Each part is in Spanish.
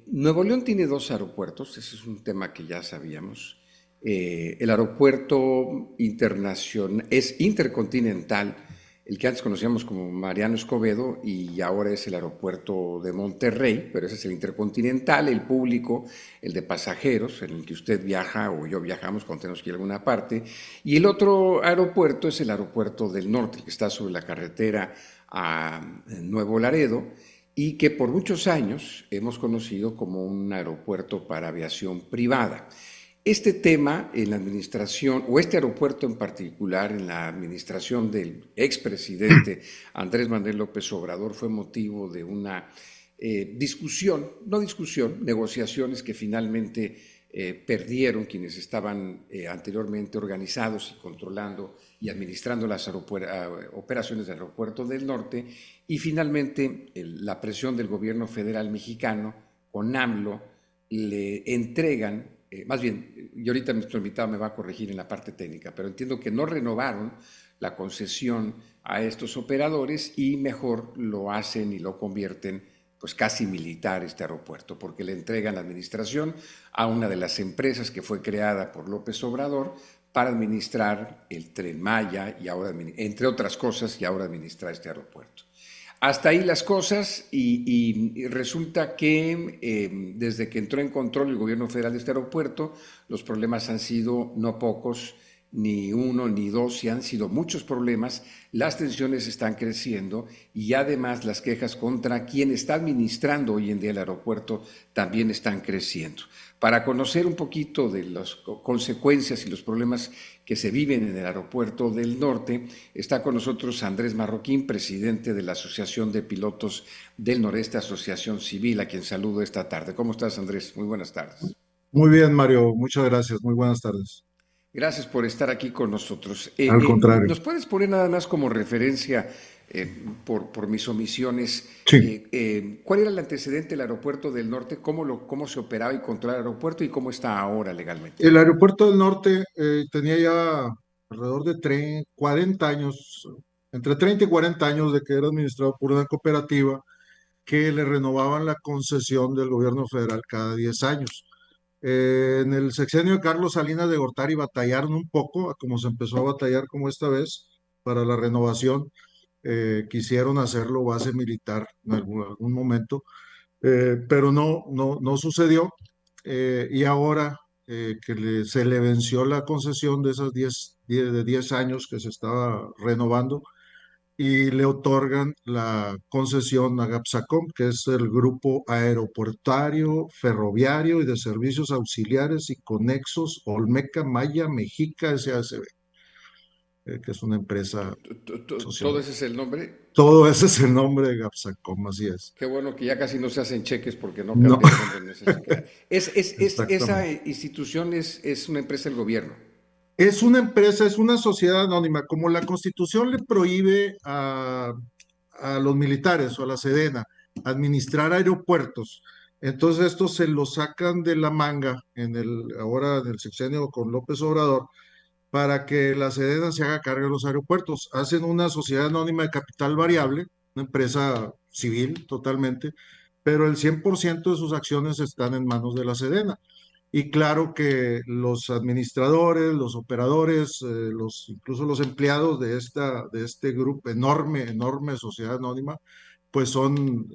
Nuevo León tiene dos aeropuertos, ese es un tema que ya sabíamos. El aeropuerto internacional es intercontinental, el que antes conocíamos como Mariano Escobedo y ahora es el aeropuerto de Monterrey, pero ese es el intercontinental, el público, el de pasajeros, en el que usted viaja o yo viajamos cuando tenemos que ir a alguna parte. Y el otro aeropuerto es el aeropuerto del norte, el que está sobre la carretera a Nuevo Laredo y que por muchos años hemos conocido como un aeropuerto para aviación privada. Este tema en la administración, o este aeropuerto en particular, en la administración del expresidente Andrés Manuel López Obrador, fue motivo de una discusión, no discusión, negociaciones que finalmente perdieron quienes estaban anteriormente organizados y controlando y administrando las operaciones del aeropuerto del norte, y finalmente la presión del gobierno federal mexicano con AMLO le entregan, más bien, y ahorita nuestro invitado me va a corregir en la parte técnica, pero entiendo que no renovaron la concesión a estos operadores y mejor lo hacen y lo convierten pues casi militar este aeropuerto, porque le entregan la administración a una de las empresas que fue creada por López Obrador para administrar el Tren Maya y ahora, entre otras cosas, y ahora administrar este aeropuerto. Hasta ahí las cosas y resulta que desde que entró en control el gobierno federal de este aeropuerto, los problemas han sido no pocos, ni uno ni dos, y han sido muchos problemas, las tensiones están creciendo y además las quejas contra quien está administrando hoy en día el aeropuerto también están creciendo. Para conocer un poquito de las consecuencias y los problemas que se viven en el aeropuerto del norte, está con nosotros Andrés Marroquín, presidente de la Asociación de Pilotos del Noreste, Asociación Civil, a quien saludo esta tarde. ¿Cómo estás, Andrés? Muy buenas tardes. Muy bien, Mario, muchas gracias. Muy buenas tardes. Gracias por estar aquí con nosotros. Al contrario. ¿Nos puedes poner nada más como referencia, por mis omisiones, Sí, cuál era el antecedente del aeropuerto del norte, cómo se operaba y controlaba el aeropuerto y cómo está ahora legalmente? el aeropuerto del norte tenía ya alrededor de 40 años, entre 30 y 40 años de que era administrado por una cooperativa que le renovaban la concesión del gobierno federal cada 10 años. En el sexenio de Carlos Salinas de Gortari batallaron un poco, a como se empezó a batallar como esta vez para la renovación. Quisieron hacerlo base militar en algún momento, pero no sucedió. Y ahora se le venció la concesión de esas de 10 años que se estaba renovando y le otorgan la concesión a GAPSACOM, que es el Grupo Aeroportuario, Ferroviario y de Servicios Auxiliares y Conexos Olmeca Maya Mexica S.A.S.B., que es una empresa social. ¿Todo ese es el nombre? Todo ese es el nombre de GAPSACOM, así es. Qué bueno que ya casi no se hacen cheques porque no No, cambia el nombre en esa chequera. Esa exactamente. institución es una empresa del gobierno. Es una empresa, es una sociedad anónima. Como la Constitución le prohíbe a los militares o a la Sedena administrar aeropuertos, entonces estos se lo sacan de la manga ahora en el sexenio con López Obrador para que la Sedena se haga cargo de los aeropuertos. Hacen una sociedad anónima de capital variable, una empresa civil totalmente, pero el 100% de sus acciones están en manos de la Sedena. Y claro que los administradores, los operadores, incluso los empleados de este grupo, enorme sociedad anónima, pues son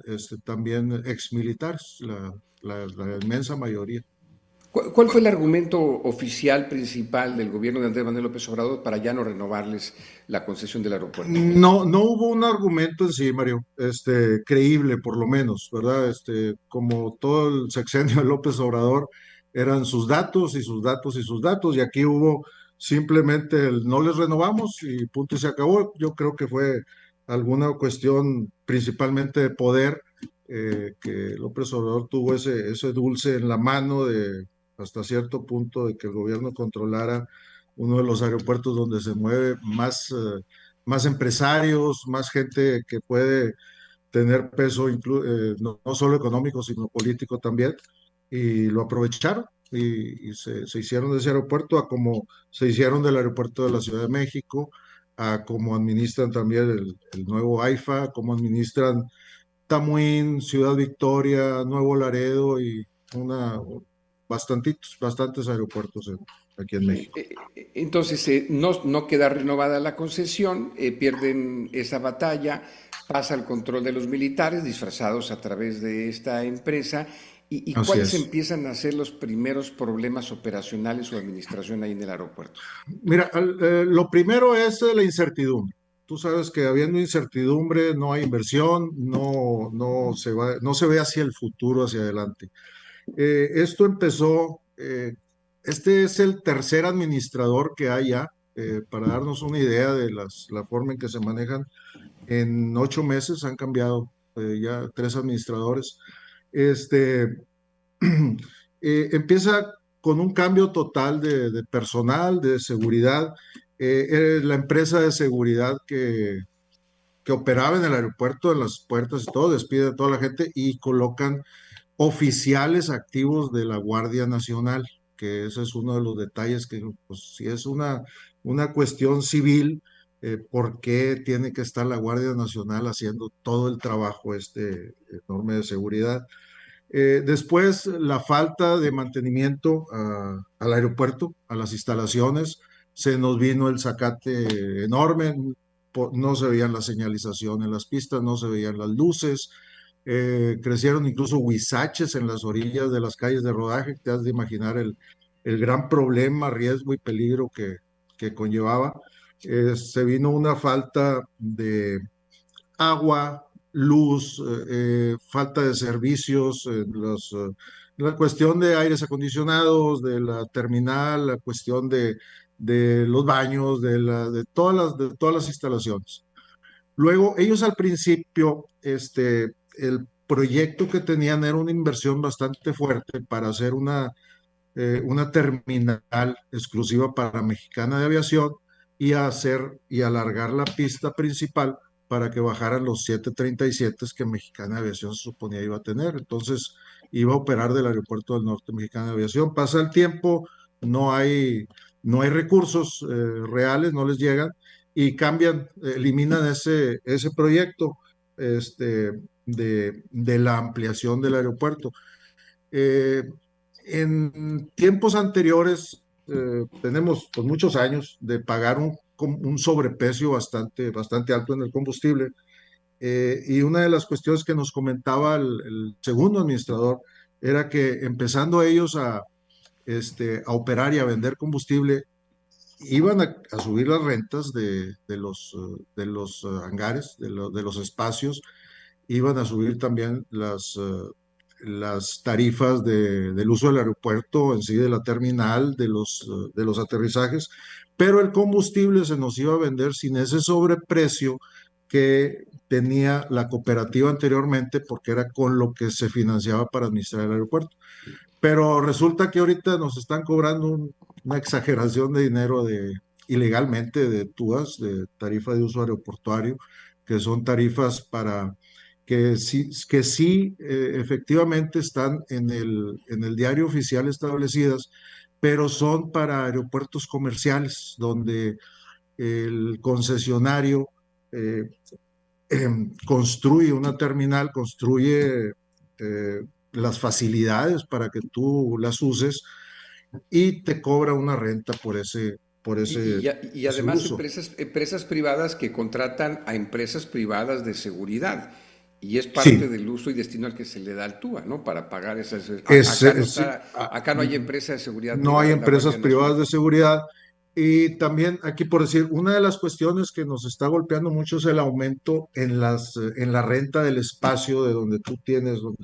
también exmilitares, la inmensa mayoría. ¿Cuál fue el argumento oficial principal del gobierno de Andrés Manuel López Obrador para ya no renovarles la concesión del aeropuerto? No hubo un argumento en sí, Mario, creíble por lo menos, ¿verdad? Como todo el sexenio de López Obrador, eran sus datos y sus datos y sus datos, y aquí hubo simplemente el no les renovamos y punto y se acabó. Yo creo que fue alguna cuestión principalmente de poder, que López Obrador tuvo ese dulce en la mano de hasta cierto punto de que el gobierno controlara uno de los aeropuertos donde se mueve más empresarios, más gente que puede tener peso, no solo económico, sino político también, y lo aprovecharon y se hicieron de ese aeropuerto a como se hicieron del aeropuerto de la Ciudad de México, a como administran también el nuevo AIFA, como administran Tamuín, Ciudad Victoria, Nuevo Laredo y una, bastantes aeropuertos aquí en México. Entonces, no queda renovada la concesión, pierden esa batalla, pasa el control de los militares disfrazados a través de esta empresa. ¿Y Así cuáles es. empiezan a ser los primeros problemas operacionales o administración ahí en el aeropuerto? Mira, lo primero es la incertidumbre. Tú sabes que habiendo incertidumbre no hay inversión, no se ve hacia el futuro, hacia adelante. Esto empezó, este es el tercer administrador que hay ya, para darnos una idea de la forma en que se manejan. En 8 meses han cambiado ya 3 administradores. Este, empieza con un cambio total de personal, de seguridad. La empresa de seguridad que operaba en el aeropuerto, en las puertas y todo, despide a toda la gente y colocan oficiales activos de la Guardia Nacional, que ese es uno de los detalles que, pues, si es una cuestión civil, ¿por qué tiene que estar la Guardia Nacional haciendo todo el trabajo este enorme de seguridad? Después, la falta de mantenimiento al aeropuerto, a las instalaciones, se nos vino el zacate enorme, no se veían la señalización en las pistas, no se veían las luces, crecieron incluso huizaches en las orillas de las calles de rodaje. Te has de imaginar el gran problema, riesgo y peligro que conllevaba. Se vino una falta de agua, luz, falta de servicios, la cuestión de aires acondicionados, de la terminal, la cuestión de los baños, de todas las instalaciones. Luego, ellos al principio, el proyecto que tenían era una inversión bastante fuerte para hacer una terminal exclusiva para Mexicana de Aviación y alargar la pista principal para que bajaran los 737 que Mexicana de Aviación se suponía iba a tener. Entonces, iba a operar del Aeropuerto del Norte Mexicana de Aviación. Pasa el tiempo, no hay, no hay recursos reales, no les llegan y cambian, eliminan ese proyecto de la ampliación del aeropuerto. Eh, en tiempos anteriores, tenemos pues, muchos años de pagar un sobreprecio bastante alto en el combustible. Y una de las cuestiones que nos comentaba el segundo administrador era que empezando ellos a operar y a vender combustible, iban a subir las rentas de los hangares, de los espacios, iban a subir también las tarifas del uso del aeropuerto en sí, de la terminal, de los aterrizajes, pero el combustible se nos iba a vender sin ese sobreprecio que tenía la cooperativa anteriormente, porque era con lo que se financiaba para administrar el aeropuerto. Pero resulta que ahorita nos están cobrando una exageración de dinero ilegalmente de TUAS, de tarifa de uso aeroportuario, que son tarifas que sí, efectivamente están en el diario oficial establecidas, pero son para aeropuertos comerciales, donde el concesionario eh, construye una terminal, construye las facilidades para que tú las uses y te cobra una renta por ese, por Y, ese, y y ese además uso. empresas privadas que contratan a empresas privadas de seguridad. Y es parte Sí, del uso y destino al que se le da al TUA, ¿no? Para pagar esas. Acá no sí, está, acá no hay empresa de seguridad no hay privada, es la empresas Guardia privadas Nacional. de seguridad. Y también aquí por decir, una de las cuestiones que nos está golpeando mucho es el aumento en la renta del espacio de donde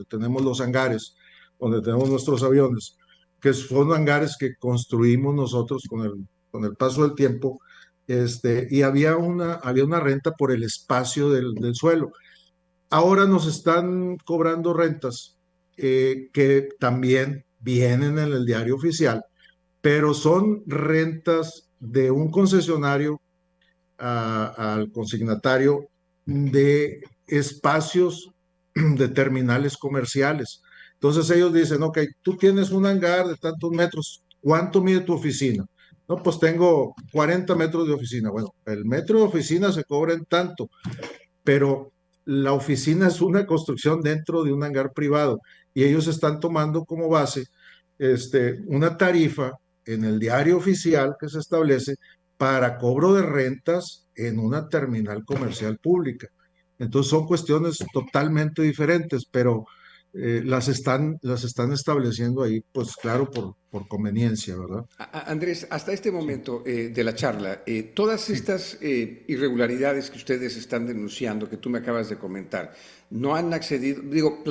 tenemos los hangares, donde tenemos nuestros aviones, que son hangares que construimos nosotros con el paso del tiempo. Y había una renta por el espacio del suelo. Ahora nos están cobrando rentas que también vienen en el diario oficial, pero son rentas de un concesionario al consignatario de espacios de terminales comerciales. Entonces ellos dicen, ok, tú tienes un hangar de tantos metros, ¿cuánto mide tu oficina? No, pues tengo 40 metros de oficina. Bueno, el metro de oficina se cobra en tanto, pero la oficina es una construcción dentro de un hangar privado y ellos están tomando como base una tarifa en el diario oficial que se establece para cobro de rentas en una terminal comercial pública. Entonces son cuestiones totalmente diferentes, pero las están estableciendo ahí, pues claro, por conveniencia, ¿verdad? Andrés, hasta este Sí, momento de la charla, todas sí. estas irregularidades que ustedes están denunciando, que tú me acabas de comentar, no han accedido, digo,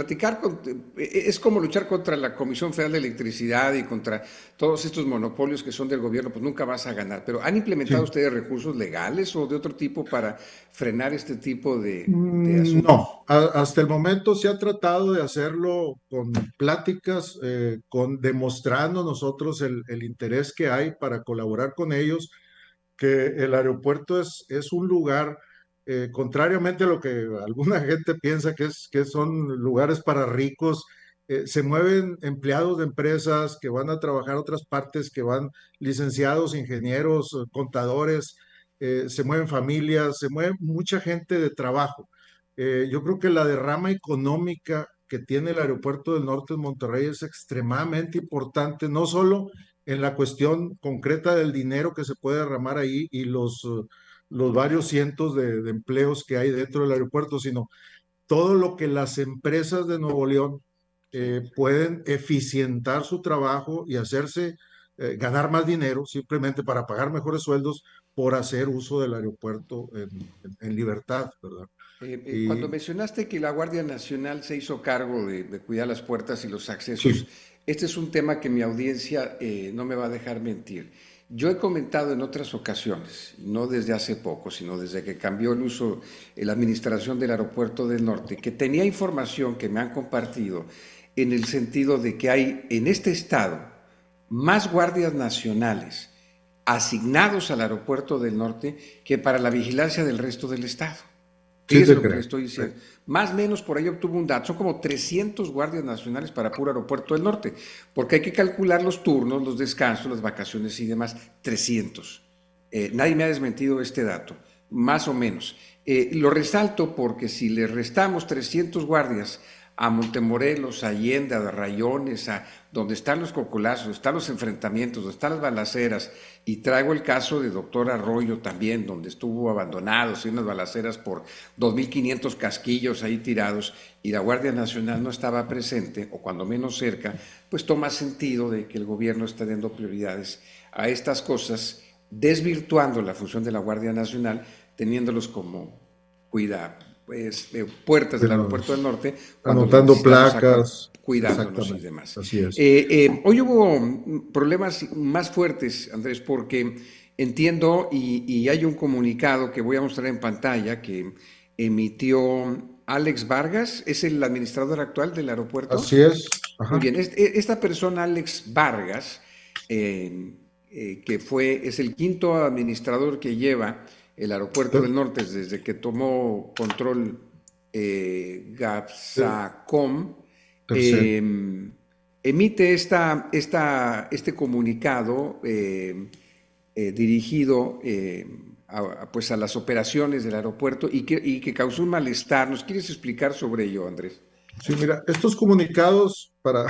es como luchar contra la Comisión Federal de Electricidad y contra todos estos monopolios que son del gobierno, pues nunca vas a ganar, pero ¿han implementado Sí. ustedes recursos legales o de otro tipo para frenar este tipo de No, asuntos? hasta el momento se ha tratado de hacerlo con pláticas, con demostrando nosotros el interés que hay para colaborar con ellos, que el aeropuerto es un lugar, contrariamente a lo que alguna gente piensa que son lugares para ricos, se mueven empleados de empresas que van a trabajar a otras partes, que van licenciados, ingenieros, contadores, se mueven familias, se mueve mucha gente de trabajo. Yo creo que la derrama económica que tiene el aeropuerto del norte de Monterrey es extremadamente importante, no solo en la cuestión concreta del dinero que se puede derramar ahí y los varios cientos de empleos que hay dentro del aeropuerto, sino todo lo que las empresas de Nuevo León Sí. pueden eficientar su trabajo y hacerse ganar más dinero simplemente para pagar mejores sueldos por hacer uso del aeropuerto en libertad, ¿verdad? Cuando Y mencionaste que la Guardia Nacional se hizo cargo de cuidar las puertas y los accesos, sí, este es un tema que mi audiencia no me va a dejar mentir. Yo he comentado en otras ocasiones, no desde hace poco, sino desde que cambió el uso, la administración del Aeropuerto del Norte, que tenía información que me han compartido en el sentido de que hay en este estado más guardias nacionales asignados al Aeropuerto del Norte que para la vigilancia del resto del estado. sí Fíjese te lo que le creo. estoy diciendo. Más o menos por ahí obtuvo un dato. Son como 300 guardias nacionales para puro aeropuerto del norte, porque hay que calcular los turnos, los descansos, las vacaciones y demás. 300. Nadie me ha desmentido este dato, más o menos. Lo resalto porque si le restamos 300 guardias a Montemorelos, a Allende, a Rayones, a donde están los cocolazos, donde están los enfrentamientos, donde están las balaceras, y traigo el caso de Doctor Arroyo también, donde estuvo abandonado, y unas balaceras por 2.500 casquillos ahí tirados, y la Guardia Nacional no estaba presente, o cuando menos cerca, pues toma sentido de que el gobierno está dando prioridades a estas cosas, desvirtuando la función de la Guardia Nacional, teniéndolos como cuida pues, puertas del aeropuerto del Cuidados. norte, cuando los Anotando necesitamos acá placas, cuidándonos y exactamente, demás. así es. Hoy hubo problemas más fuertes, Andrés, porque entiendo y hay un comunicado que voy a mostrar en pantalla que emitió Alex Vargas, es el administrador actual del aeropuerto. Así es. Muy Ajá. bien, esta persona, Alex Vargas, es el quinto administrador que lleva el aeropuerto del Ter- norte desde que tomó control ter- Gapsacom, tercero. eh, emite este comunicado dirigido pues a las operaciones del aeropuerto y que causó un malestar. ¿Nos quieres explicar sobre ello, Andrés? Sí, mira, estos comunicados, para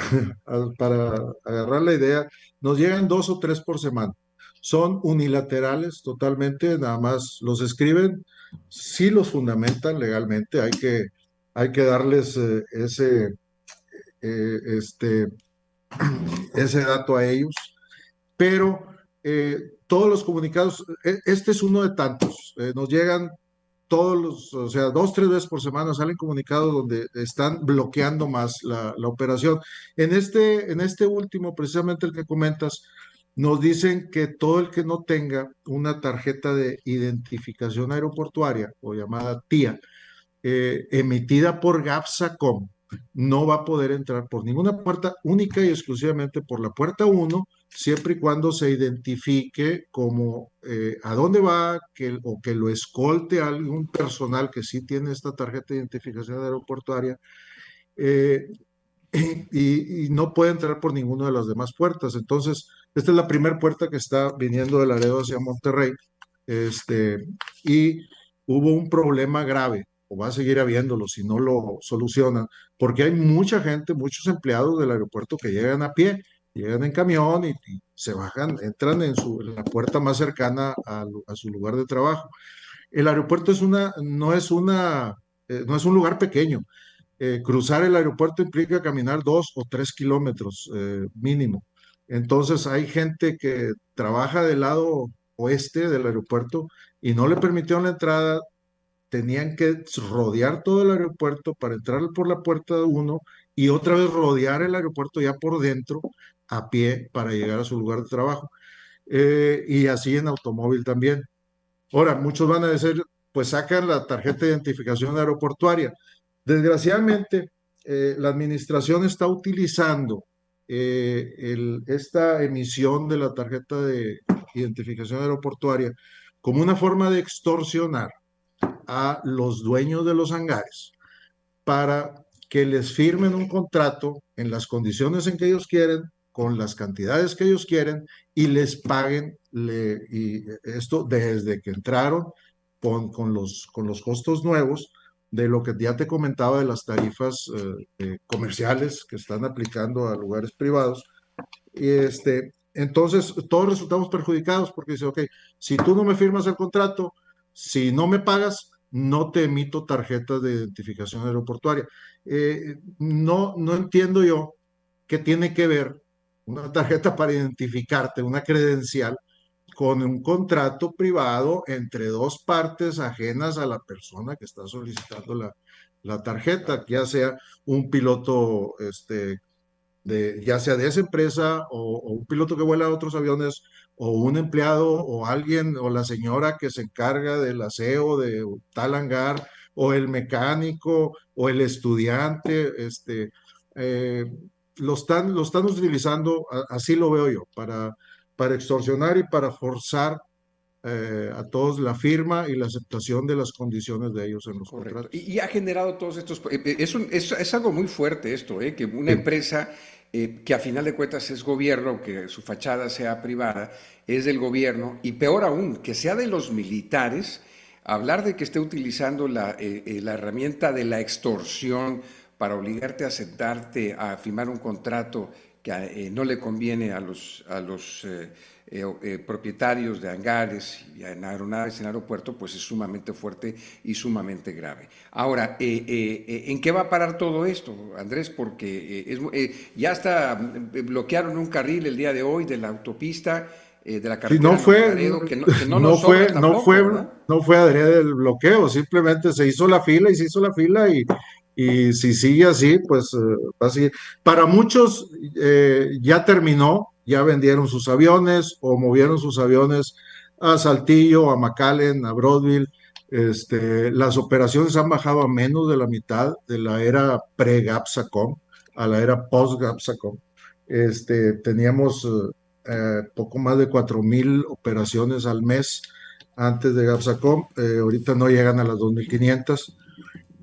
agarrar la idea, nos llegan dos o tres por semana. Son unilaterales totalmente, nada más los escriben, sí los fundamentan legalmente, hay que darles eh, este, ese dato a ellos, pero todos los comunicados, este es uno de tantos, nos llegan o sea, dos, tres veces por semana salen comunicados donde están bloqueando más la operación. En este último, precisamente el que comentas, nos dicen que todo el que no tenga una tarjeta de identificación aeroportuaria o llamada TIA, emitida por GAPSACOM, no va a poder entrar por ninguna puerta, única y exclusivamente por la puerta uno, siempre y cuando se identifique como a dónde va o que lo escolte algún personal que sí tiene esta tarjeta de identificación aeroportuaria, eh, y no puede entrar por ninguna de las demás puertas. Entonces, esta es la primera puerta que está viniendo de Laredo hacia Monterrey, y hubo un problema grave. o va a seguir habiéndolo si no lo solucionan, porque hay mucha gente, muchos empleados del aeropuerto que llegan a pie, llegan en camión y se bajan, entran en la puerta más cercana a su lugar de trabajo. El aeropuerto no es un lugar pequeño. Cruzar el aeropuerto implica caminar 2 o 3 kilómetros mínimo. Entonces hay gente que trabaja del lado oeste del aeropuerto y no le permitieron la entrada, tenían que rodear todo el aeropuerto para entrar por la puerta de uno y otra vez rodear el aeropuerto ya por dentro a pie para llegar a su lugar de trabajo. Y así en automóvil también. Ahora, muchos van a decir, pues sacan la tarjeta de identificación aeroportuaria. Desgraciadamente, la administración está utilizando esta emisión de la tarjeta de identificación aeroportuaria como una forma de extorsionar a los dueños de los hangares para que les firmen un contrato en las condiciones en que ellos quieren, con las cantidades que ellos quieren y les paguen y esto desde que entraron con los costos nuevos de lo que ya te comentaba de las tarifas comerciales que están aplicando a lugares privados. Entonces, todos resultamos perjudicados porque dice, ok, si tú no me firmas el contrato, si no me pagas, no te emito tarjetas de identificación aeroportuaria. No entiendo yo qué tiene que ver una tarjeta para identificarte, una credencial, con un contrato privado entre dos partes ajenas a la persona que está solicitando la tarjeta, ya sea un piloto ya sea de esa empresa o un piloto que vuela a otros aviones o un empleado o alguien o la señora que se encarga del aseo de tal hangar o el mecánico o el estudiante, eh, lo están utilizando, así lo veo yo, para extorsionar y para forzar a todos la firma y la aceptación de las condiciones de ellos en los Correcto. contratos. Y ha generado todos estos... es algo muy fuerte esto, que una Sí. empresa que a final de cuentas es gobierno, que su fachada sea privada, es del gobierno, y peor aún, que sea de los militares, hablar de que esté utilizando la herramienta de la extorsión para obligarte a sentarte a firmar un contrato que no le conviene a los propietarios de hangares y en aeronaves en aeropuerto, pues es sumamente fuerte y sumamente grave. Ahora, ¿en qué va a parar todo esto, Andrés? Porque ya hasta bloquearon un carril el día de hoy de la autopista, de la Sí, carretera Nuevo Laredo, que no nos sobra tampoco, ¿verdad? no fue adrede el bloqueo, simplemente se hizo la fila y se hizo la fila y si sigue así, pues va a seguir. Para muchos ya terminó, ya vendieron sus aviones o movieron sus aviones a Saltillo, a McAllen, a Broadville. Las operaciones han bajado a menos de la mitad de la era pre-GAPSACOM a la era post-GAPSACOM. Teníamos poco más de 4,000 operaciones al mes antes de Gapsacom. Ahorita no llegan a las 2,500.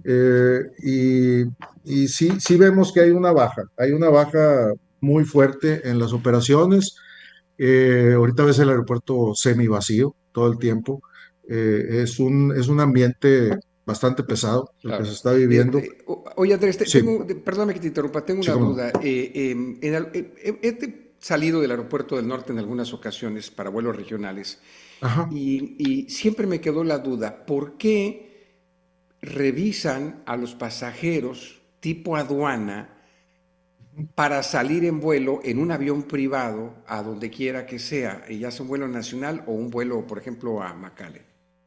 Eh, y, y sí vemos que hay una baja muy fuerte en las operaciones. Ahorita ves el aeropuerto semi vacío todo el tiempo. Es un ambiente bastante pesado el que Claro. se está viviendo. Oye, Andrés, Sí, perdóname que te interrumpa, tengo sí, una cómo no. duda. He salido del aeropuerto del norte en algunas ocasiones para vuelos regionales Ajá. y siempre me quedó la duda, ¿por qué revisan a los pasajeros tipo aduana para salir en vuelo en un avión privado a donde quiera que sea, ya sea un vuelo nacional o un vuelo, por ejemplo, a McAllen?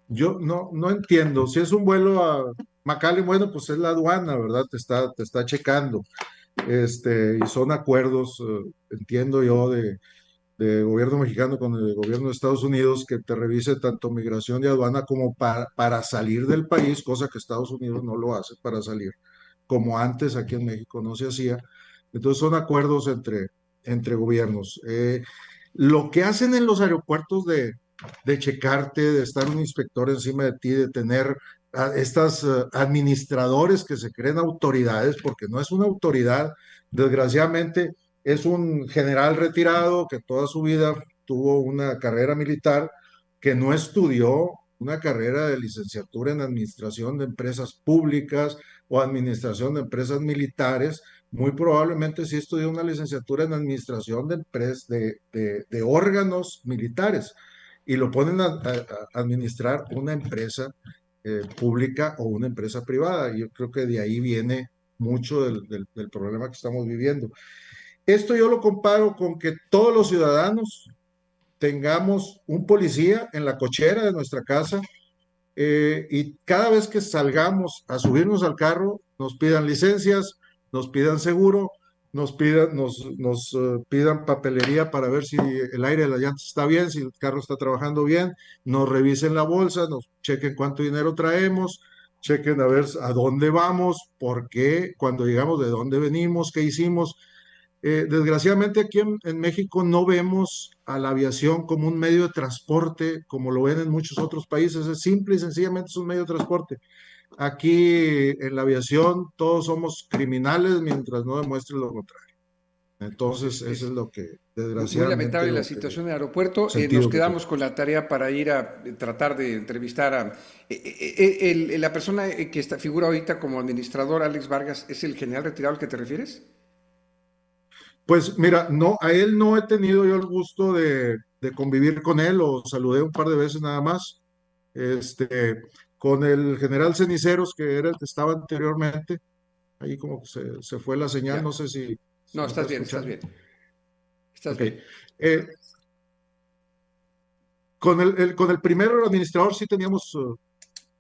Yo no entiendo. Si es un vuelo a McAllen, bueno, pues es la aduana, ¿verdad? Te está checando. Y son acuerdos, entiendo yo, de gobierno mexicano con el gobierno de Estados Unidos que te revise tanto migración y aduana como para salir del país, cosa que Estados Unidos no lo hace para salir, como antes aquí en México no se hacía. Entonces son acuerdos entre gobiernos. Lo que hacen en los aeropuertos de checarte, de estar un inspector encima de ti, de tener a estas administradores que se creen autoridades, porque no es una autoridad, desgraciadamente es un general retirado que toda su vida tuvo una carrera militar, que no estudió, una carrera de licenciatura en administración de empresas públicas o administración de empresas militares, muy probablemente sí estudió una licenciatura en administración de de órganos militares y lo ponen a administrar una empresa pública o una empresa privada. Y yo creo que de ahí viene mucho del problema que estamos viviendo. Esto yo lo comparo con que todos los ciudadanos tengamos un policía en la cochera de nuestra casa y cada vez que salgamos a subirnos al carro nos pidan licencias, nos pidan seguro, pidan papelería para ver si el aire de la llanta está bien, si el carro está trabajando bien, nos revisen la bolsa, nos chequen cuánto dinero traemos, chequen a ver a dónde vamos, por qué, cuando llegamos, de dónde venimos, qué hicimos. Desgraciadamente aquí en México no vemos a la aviación como un medio de transporte como lo ven en muchos otros países. Es simple y sencillamente es un medio de transporte. Aquí en la aviación todos somos criminales mientras no demuestren lo contrario. Pues Entonces eso es lo que muy desgraciadamente lamentable la lo que situación en el aeropuerto. Nos sentido que quedamos tenemos. con la tarea para ir a tratar de entrevistar a la persona que figura ahorita como administrador, Alex Vargas, ¿es el general retirado al que te refieres? Pues mira, no, a él no he tenido yo el gusto de convivir con él, lo saludé un par de veces nada más. Este, con el general Ceniceros, que era el que estaba anteriormente, ahí como que se fue la señal, Ya. no sé si No, me está estás bien, estás escuchando. bien. Estás Ok. bien. Eh, con el primer administrador sí teníamos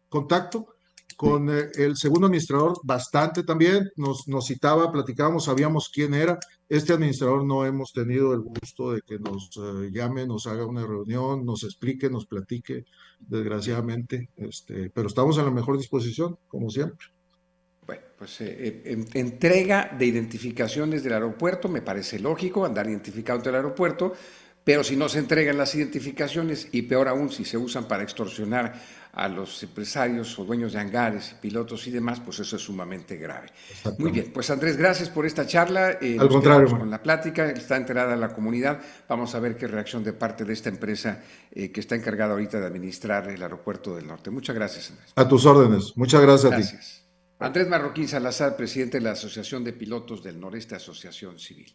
contacto, con el segundo administrador bastante también, nos citaba, platicábamos, sabíamos quién era. Este administrador no hemos tenido el gusto de que nos llame, nos haga una reunión, nos explique, nos platique, desgraciadamente, pero estamos en la mejor disposición, como siempre. Bueno, pues entrega de identificaciones del aeropuerto, me parece lógico andar identificado el aeropuerto, pero si no se entregan las identificaciones y peor aún si se usan para extorsionar a los empresarios o dueños de hangares, pilotos y demás, pues eso es sumamente grave. Muy bien, Exactamente. pues Andrés, gracias por esta charla, Al nos contrario, quedamos Mario. con la plática, está enterada la comunidad, vamos a ver qué reacción de parte de esta empresa que está encargada ahorita de administrar el aeropuerto del norte. Muchas gracias, Andrés. A tus órdenes. Muchas gracias a ti. Gracias. Andrés Marroquín Salazar, presidente de la Asociación de Pilotos del Noreste, Asociación Civil.